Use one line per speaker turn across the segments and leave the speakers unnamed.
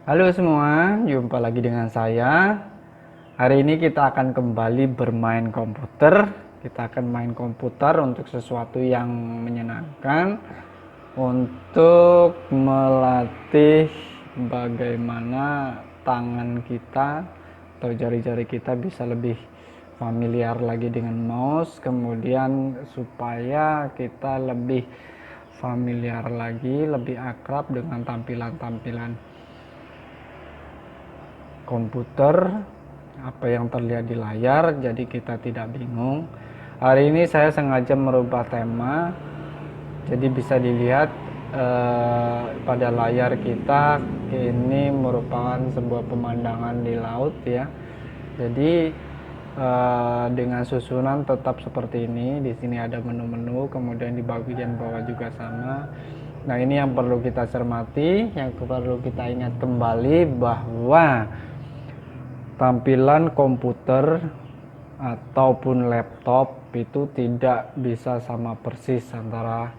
Halo semua, jumpa lagi dengan saya. Hari ini kita akan kembali bermain komputer. Kita akan main komputer untuk sesuatu yang menyenangkan, untuk melatih bagaimana tangan kita atau jari-jari kita bisa lebih familiar lagi dengan mouse, kemudian supaya kita lebih familiar lagi, lebih akrab dengan tampilan-tampilan komputer, apa yang terlihat di layar, jadi kita tidak bingung. Hari ini saya sengaja merubah tema, jadi bisa dilihat pada layar kita ini merupakan sebuah pemandangan di laut ya. Jadi dengan susunan tetap seperti ini. Di sini ada menu-menu, kemudian di bagian bawah juga sama. Nah, ini yang perlu kita cermati, yang perlu kita ingat kembali bahwa tampilan komputer ataupun laptop itu tidak bisa sama persis antara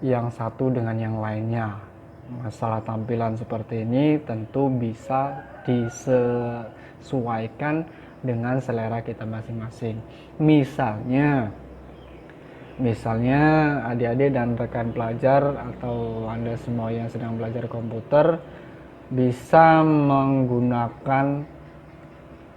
yang satu dengan yang lainnya. Masalah tampilan seperti ini tentu bisa disesuaikan dengan selera kita masing-masing. Misalnya adik-adik dan rekan pelajar atau Anda semua yang sedang belajar komputer bisa menggunakan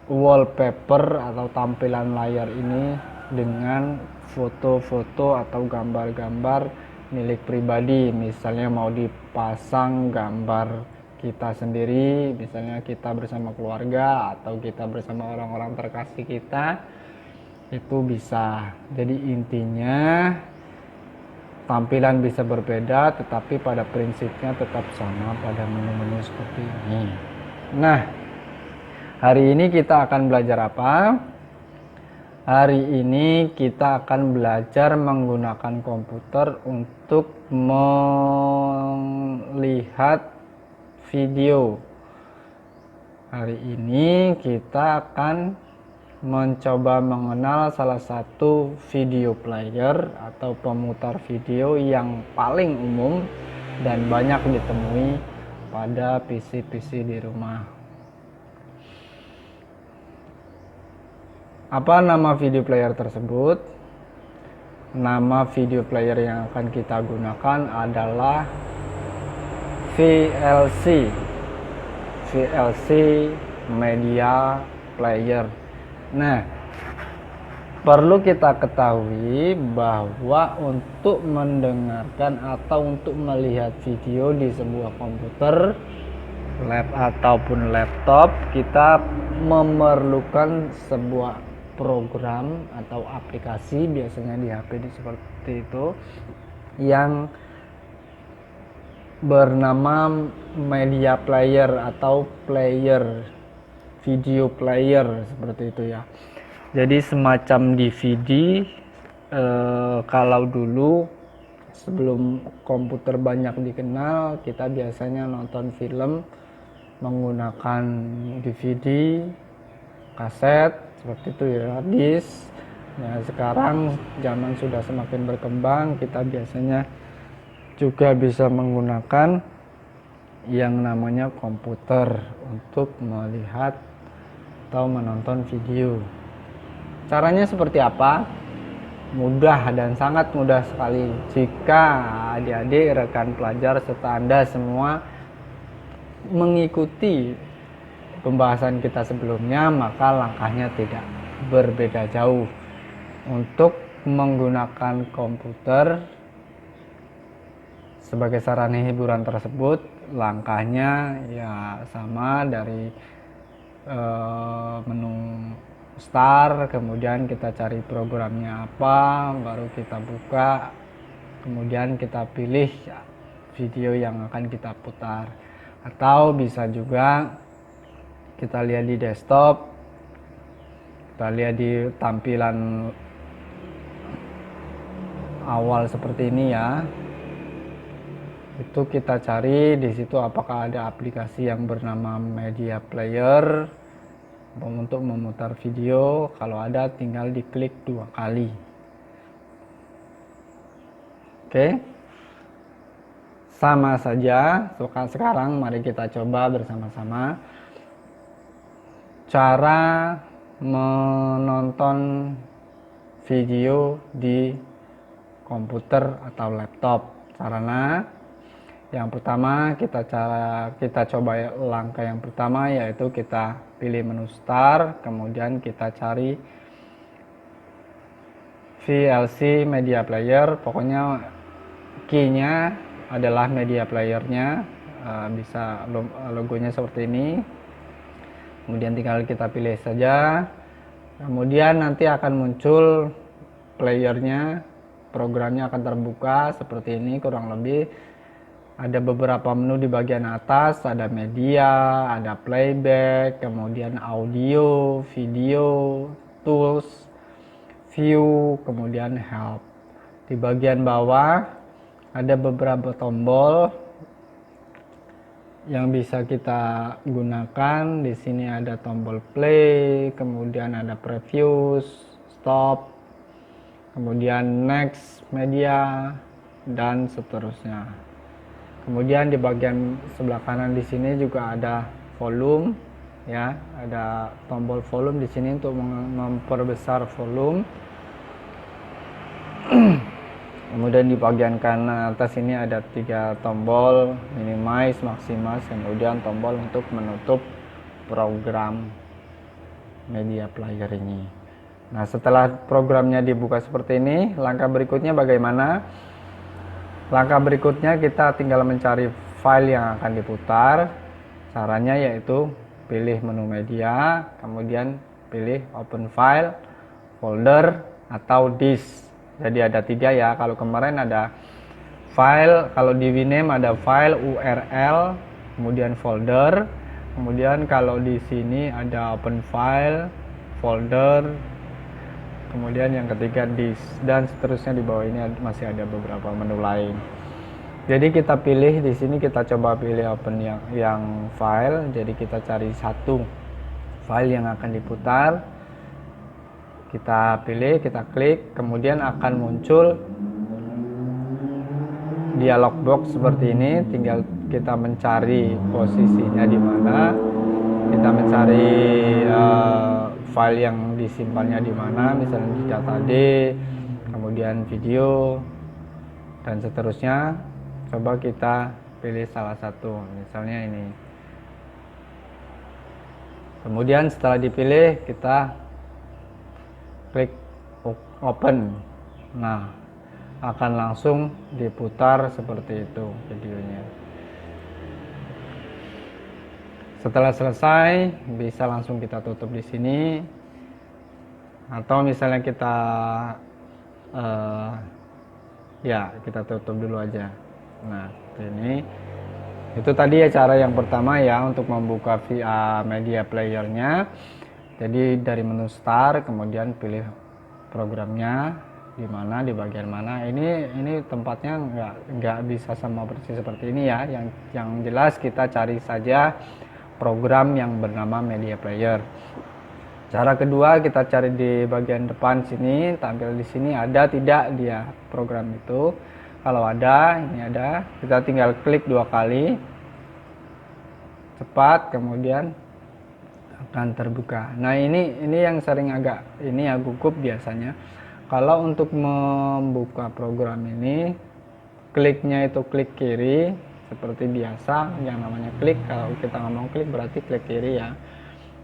wallpaper atau tampilan layar ini dengan foto-foto atau gambar-gambar milik pribadi. Misalnya mau dipasang gambar kita sendiri, misalnya kita bersama keluarga atau kita bersama orang-orang terkasih kita, itu bisa. Jadi intinya tampilan bisa berbeda tetapi pada prinsipnya tetap sama pada menu-menu seperti ini. Nah, hari ini kita akan belajar apa? Hari ini kita akan belajar menggunakan komputer untuk melihat video. Hari ini kita akan mencoba mengenal salah satu video player atau pemutar video yang paling umum dan banyak ditemui pada PC-PC di rumah. Apa nama video player tersebut? Nama video player yang akan kita gunakan adalah VLC. VLC Media Player. Nah, perlu kita ketahui bahwa untuk mendengarkan atau untuk melihat video di sebuah komputer, ataupun laptop, kita memerlukan sebuah program atau aplikasi, biasanya di HP seperti itu, yang bernama media player atau video player seperti itu ya. Jadi semacam DVD. Kalau dulu sebelum komputer banyak dikenal, kita biasanya nonton film menggunakan DVD, kaset seperti itu ya, disk. Nah, sekarang zaman sudah semakin berkembang, kita biasanya juga bisa menggunakan yang namanya komputer untuk melihat atau menonton video. Caranya seperti apa? Mudah dan sangat mudah sekali. Jika adik-adik, rekan pelajar, serta Anda semua mengikuti pembahasan kita sebelumnya, maka langkahnya tidak berbeda jauh. Untuk menggunakan komputer sebagai sarana hiburan tersebut, langkahnya ya sama dari menu start, kemudian kita cari programnya apa, baru kita buka, kemudian kita pilih video yang akan kita putar. Atau bisa juga kita lihat di desktop, kita lihat di tampilan awal seperti ini ya. Itu kita cari di situ apakah ada aplikasi yang bernama Media Player untuk memutar video. Kalau ada, tinggal diklik 2 kali. Oke. sama saja. Sekarang mari kita coba bersama-sama cara menonton video di komputer atau laptop. Caranya yang pertama kita coba langkah yang pertama, yaitu kita pilih menu start, kemudian kita cari VLC media player. Pokoknya key-nya adalah media playernya, bisa logonya seperti ini. Kemudian tinggal kita pilih saja, kemudian nanti akan muncul playernya, programnya akan terbuka seperti ini kurang lebih. Ada beberapa menu di bagian atas, ada media, ada playback, kemudian audio, video, tools, view, kemudian help. Di bagian bawah ada beberapa tombol yang bisa kita gunakan. Di sini ada tombol play, kemudian ada preview, stop, kemudian next media, dan seterusnya. Kemudian di bagian sebelah kanan di sini juga ada volume, ya, ada tombol volume di sini untuk memperbesar volume. Kemudian di bagian kanan atas ini ada 3 tombol, minimize, maximize, kemudian tombol untuk menutup program media player ini. Nah, setelah programnya dibuka seperti ini, langkah berikutnya bagaimana? Langkah berikutnya kita tinggal mencari file yang akan diputar. Caranya yaitu pilih menu media, kemudian pilih open file, folder, atau disk. Jadi ada 3 ya. Kalau kemarin ada file, kalau di Winamp ada file, URL, kemudian folder. Kemudian kalau di sini ada open file, folder, kemudian yang ketiga disk, dan seterusnya. Di bawah ini masih ada beberapa menu lain. Jadi kita pilih di sini, kita coba pilih open yang file. Jadi kita cari satu file yang akan diputar. Kita pilih, kita klik, kemudian akan muncul dialog box seperti ini. Tinggal kita mencari posisinya di mana. Kita mencari file yang disimpannya di mana, misalnya di data D, kemudian video, dan seterusnya. Coba kita pilih salah satu, misalnya ini. Kemudian setelah dipilih, kita klik open. Nah, akan langsung diputar seperti itu videonya. Setelah selesai, bisa langsung kita tutup di sini, atau misalnya kita kita tutup dulu aja. Nah, ini itu tadi ya cara yang pertama ya untuk membuka via media playernya. Jadi dari menu start, kemudian pilih programnya di mana, di bagian mana. Ini tempatnya nggak bisa sama persis seperti ini ya. Yang jelas kita cari saja program yang bernama media player. Cara kedua, kita cari di bagian depan sini, tampil di sini ada tidak dia program itu. Kalau ada, ini ada, kita tinggal klik 2 kali, cepat, kemudian akan terbuka. Nah, ini yang sering agak gugup biasanya. Kalau untuk membuka program ini, kliknya itu klik kiri seperti biasa, yang namanya klik. Kalau kita ngomong klik berarti klik kiri ya.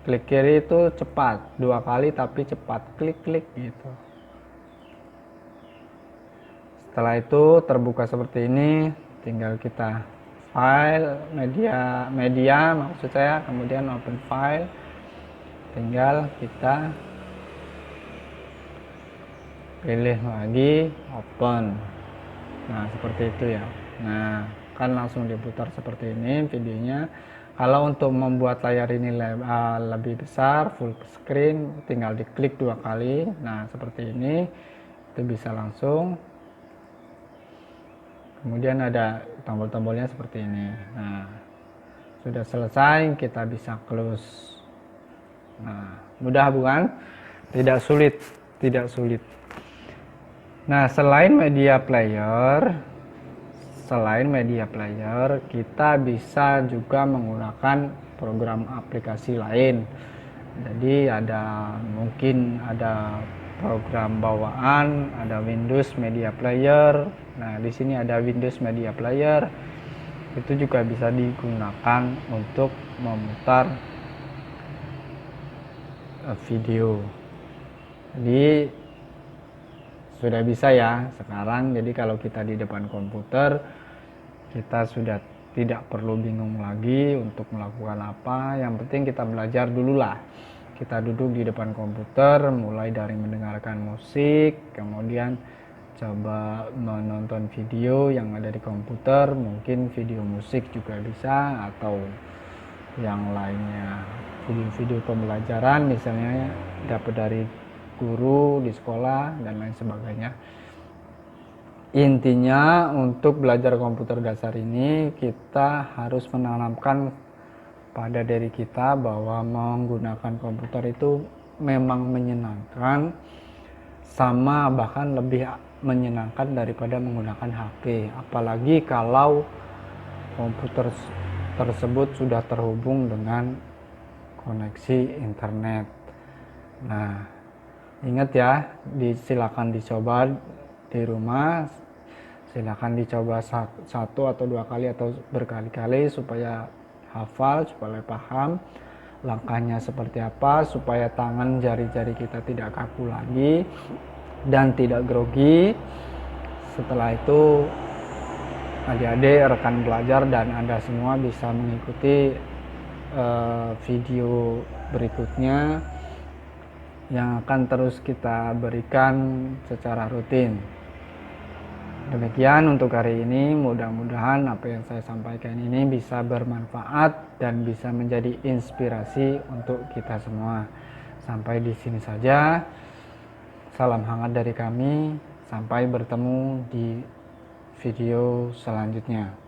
Klik kiri itu cepat, 2 kali tapi cepat, klik gitu. Setelah itu terbuka seperti ini, tinggal kita file media maksud saya, kemudian open file, tinggal kita pilih lagi open. Nah, seperti itu ya. Nah, kan langsung diputar seperti ini videonya. Kalau untuk membuat layar ini lebih besar, full screen, tinggal diklik 2 kali. Nah, seperti ini, itu bisa langsung. Kemudian ada tombol-tombolnya seperti ini. Nah, sudah selesai, kita bisa close. Nah, mudah bukan? Tidak sulit, tidak sulit. Nah, selain media player, selain media player, kita bisa juga menggunakan program aplikasi lain. Jadi mungkin ada program bawaan, ada Windows Media Player. Nah, di sini ada Windows Media Player. Itu juga bisa digunakan untuk memutar video. Jadi sudah bisa ya sekarang. Jadi kalau kita di depan komputer, kita sudah tidak perlu bingung lagi untuk melakukan apa. Yang penting kita belajar dulu lah. Kita duduk di depan komputer, mulai dari mendengarkan musik, kemudian coba menonton video yang ada di komputer, mungkin video musik juga bisa, atau yang lainnya, video-video pembelajaran misalnya dapat dari guru di sekolah dan lain sebagainya. Intinya untuk belajar komputer dasar ini kita harus menanamkan pada diri kita bahwa menggunakan komputer itu memang menyenangkan, sama bahkan lebih menyenangkan daripada menggunakan HP. Apalagi kalau komputer tersebut sudah terhubung dengan koneksi internet. Nah, ingat ya, silakan dicoba di rumah, silakan dicoba satu atau dua kali atau berkali-kali supaya hafal, supaya paham langkahnya seperti apa, supaya tangan jari-jari kita tidak kaku lagi dan tidak grogi. Setelah itu adik-adik, rekan belajar, dan Anda semua bisa mengikuti video berikutnya yang akan terus kita berikan secara rutin. Demikian untuk hari ini, mudah-mudahan apa yang saya sampaikan ini bisa bermanfaat dan bisa menjadi inspirasi untuk kita semua. Sampai di sini saja. Salam hangat dari kami. Sampai bertemu di video selanjutnya.